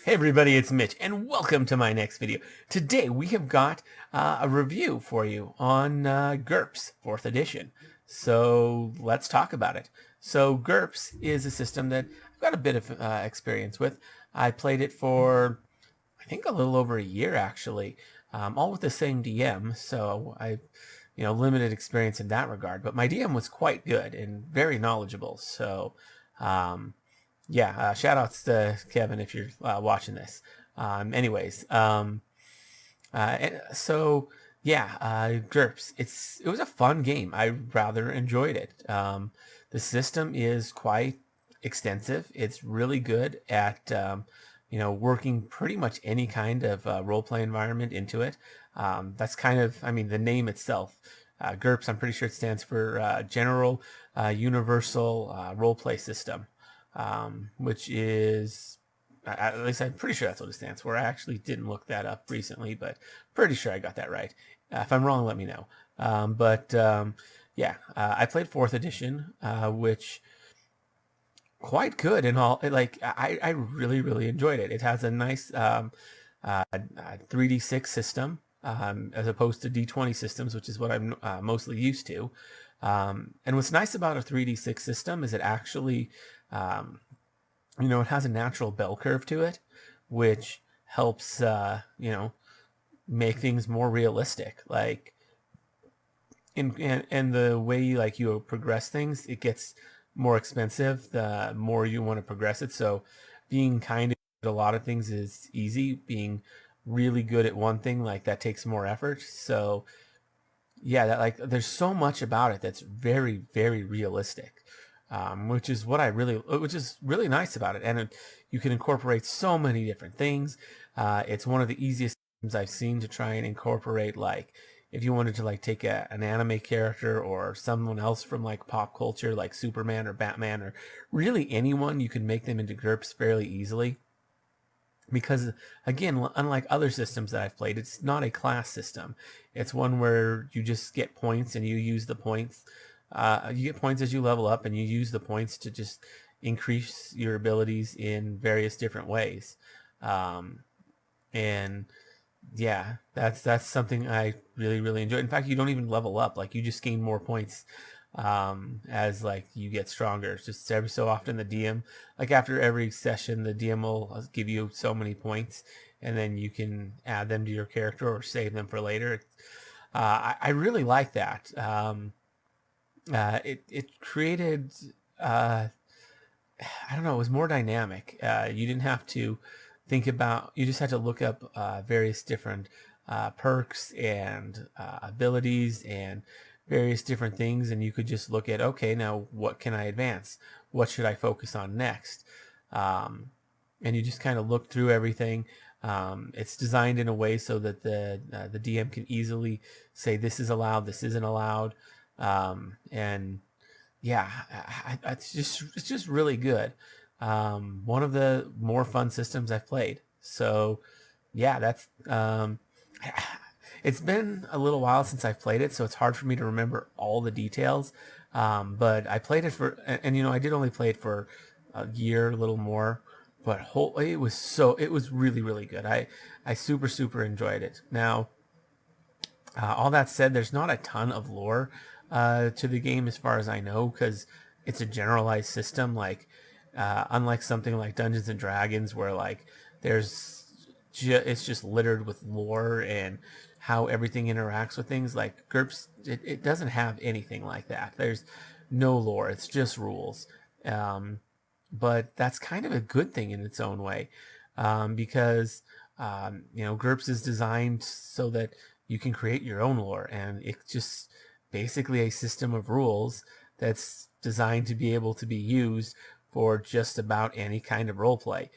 Hey everybody, it's Mitch, and welcome to my next video. Today we have got a review for you on GURPS 4th edition. So let's talk about it. So GURPS is a system that I've got a bit of experience with. I played it for, I think, a little over a year actually, all with the same DM. So I, limited experience in that regard. But my DM was quite good and very knowledgeable. So yeah, shout outs to Kevin if you're watching this. Anyways, so yeah, GURPS. It was a fun game. I rather enjoyed it. The system is quite extensive. It's really good at working pretty much any kind of role play environment into it. That's kind of, I mean, the name itself. GURPS, I'm pretty sure it stands for General Universal Role Play System, which is, at least I'm pretty sure that's what it stands for. I actually didn't look that up recently, but pretty sure I got that right. If I'm wrong, let me know. Yeah, I played 4th edition, which quite good and all. Like I really enjoyed it. It has a nice 3d6 system, as opposed to d20 systems, which is what I'm mostly used to. And what's nice about a 3d6 system is it actually it has a natural bell curve to it, which helps make things more realistic. Like in the way you progress things, it gets more expensive the more you want to progress it. So being kind of at a lot of things is easy. Being really good at one thing, like, that takes more effort. So yeah, that, there's so much about it that's very realistic, which is really nice about it. And you can incorporate so many different things. It's one of the easiest things I've seen to try and incorporate, like, if you wanted to take an anime character or someone else from pop culture, like Superman or Batman or really anyone, you can make them into GURPS fairly easily. Because again, unlike other systems that I've played, it's not a class system. It's one where you just get points and you use the points. You get points as you level up, and you use the points to just increase your abilities in various different ways. And yeah, that's something I really enjoy. In fact, you don't even level up. Like, you just gain more points as you get stronger. It's just every so often the DM, after every session, the DM will give you so many points, and then you can add them to your character or save them for later. I really like that. It created, I don't know, it was more dynamic. You didn't have to think about, you just had to look up various different perks and abilities and various different things, and you could just look at, okay, now what can I advance? What should I focus on next? And you just kind of look through everything. It's designed in a way so that the DM can easily say, this is allowed, this isn't allowed. And yeah, it's just really good. One of the more fun systems I've played. So yeah, that's it's been a little while since I've played it, so it's hard for me to remember all the details. But I played it for, and I did only play it for a year, a little more. But it was really good. I super enjoyed it. Now, all that said, there's not a ton of lore to the game as far as I know, because it's a generalized system. Unlike something like Dungeons and Dragons, where it's just littered with lore and how everything interacts with things. Like GURPS, it doesn't have anything like that. There's no lore. It's just rules. But that's kind of a good thing in its own way, because GURPS is designed so that you can create your own lore, and it's just basically a system of rules that's designed to be able to be used for just about any kind of role play.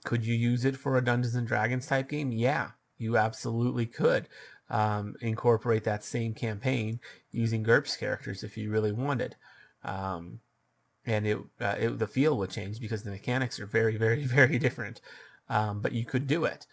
Could you use it for a Dungeons and Dragons type game? Yeah, you absolutely could incorporate that same campaign using GURPS characters if you really wanted. And the feel would change because the mechanics are very different. But you could do it.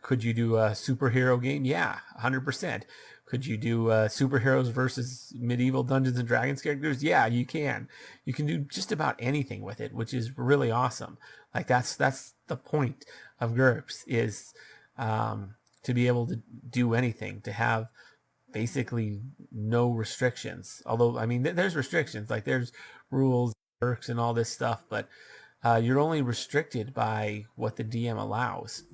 Could you do a superhero game? Yeah, 100%. Could you do superheroes versus medieval Dungeons and Dragons characters? Yeah, you can. You can do just about anything with it, which is really awesome. Like that's the point of GURPS, is to be able to do anything, to have basically no restrictions. Although, I mean, there's restrictions, like there's rules, perks, and all this stuff, but you're only restricted by what the DM allows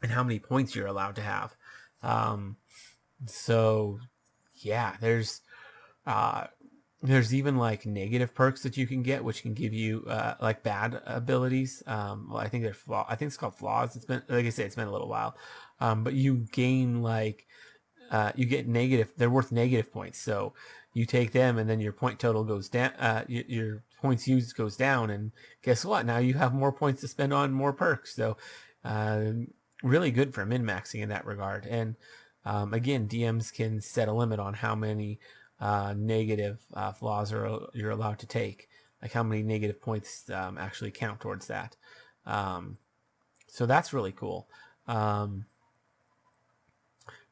and how many points you're allowed to have. Um, so, yeah, uh, there's even like negative perks that you can get, which can give you like bad abilities. Well, I think I think it's called flaws. It's been, like I say, it's been a little while, but you gain like you get negative. They're worth negative points, so you take them, and then your point total goes down. Your points used goes down, and guess what? Now you have more points to spend on more perks. So, uh, really good for min maxing in that regard. And again, DMs can set a limit on how many negative flaws you're allowed to take, like how many negative points actually count towards that. So that's really cool.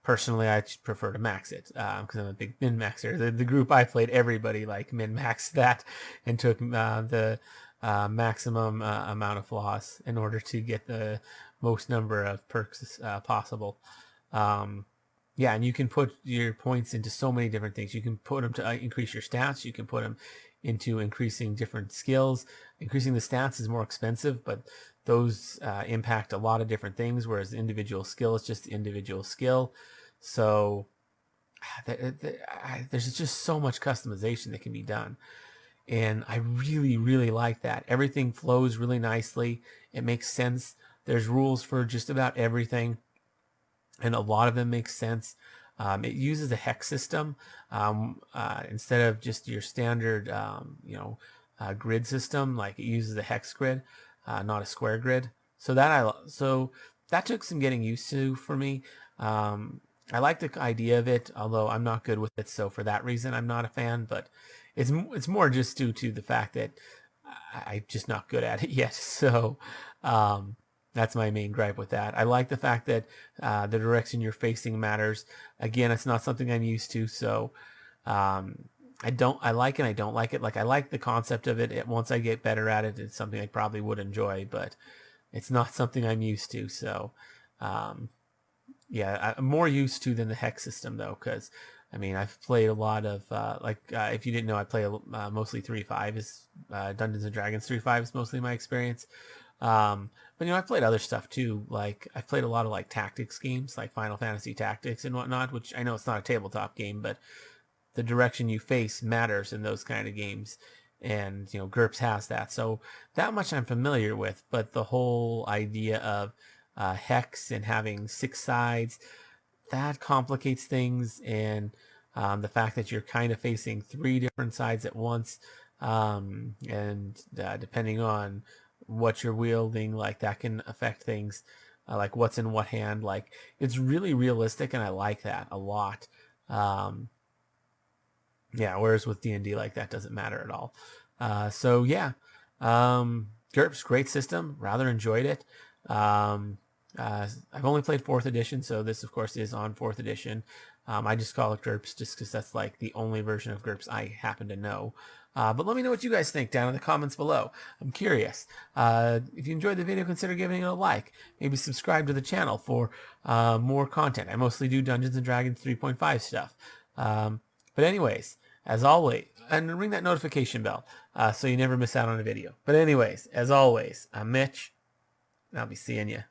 Personally, I prefer to max it because I'm a big min maxer. The group I played, everybody like min maxed that and took the maximum amount of flaws in order to get the most number of perks possible. Yeah, and you can put your points into so many different things. You can put them to increase your stats. You can put them into increasing different skills. Increasing the stats is more expensive, but those impact a lot of different things, whereas the individual skill is just the individual skill. So there's just so much customization that can be done. And I really, really like that. Everything flows really nicely. It makes sense. There's rules for just about everything, and a lot of them make sense. It uses a hex system instead of just your standard, grid system. Like it uses a hex grid, not a square grid. So that took some getting used to for me. I like the idea of it, although I'm not good with it. So for that reason, I'm not a fan. But it's more just due to the fact that I'm just not good at it yet. So that's my main gripe with that. I like the fact that the direction you're facing matters. Again, it's not something I'm used to, so I like it and I don't like it. Like I like the concept of it. Once I get better at it, it's something I probably would enjoy, but it's not something I'm used to. So yeah, I'm more used to than the hex system though, because I mean I've played a lot of if you didn't know, I play mostly 3.5 is Dungeons and Dragons. 3.5 is mostly my experience. But I played other stuff too. Like I've played a lot of like tactics games, like Final Fantasy Tactics and whatnot, which I know it's not a tabletop game, but the direction you face matters in those kind of games. And GURPS has that, so that much I'm familiar with. But the whole idea of hex and having 6 sides, that complicates things. And the fact that you're kind of facing 3 different sides at once, and depending on what you're wielding, like that can affect things, like what's in what hand. Like it's really realistic, and I like that a lot. Yeah, whereas with D&D, like that doesn't matter at all. So yeah, GURPS, great system, rather enjoyed it. I've only played 4th edition, so this of course is on 4th edition. I just call it GURPS just because that's like the only version of GURPS I happen to know. But let me know what you guys think down in the comments below. I'm curious. If you enjoyed the video, consider giving it a like. Maybe subscribe to the channel for more content. I mostly do Dungeons & Dragons 3.5 stuff. But anyways, as always, and ring that notification bell so you never miss out on a video. But anyways, as always, I'm Mitch, and I'll be seeing you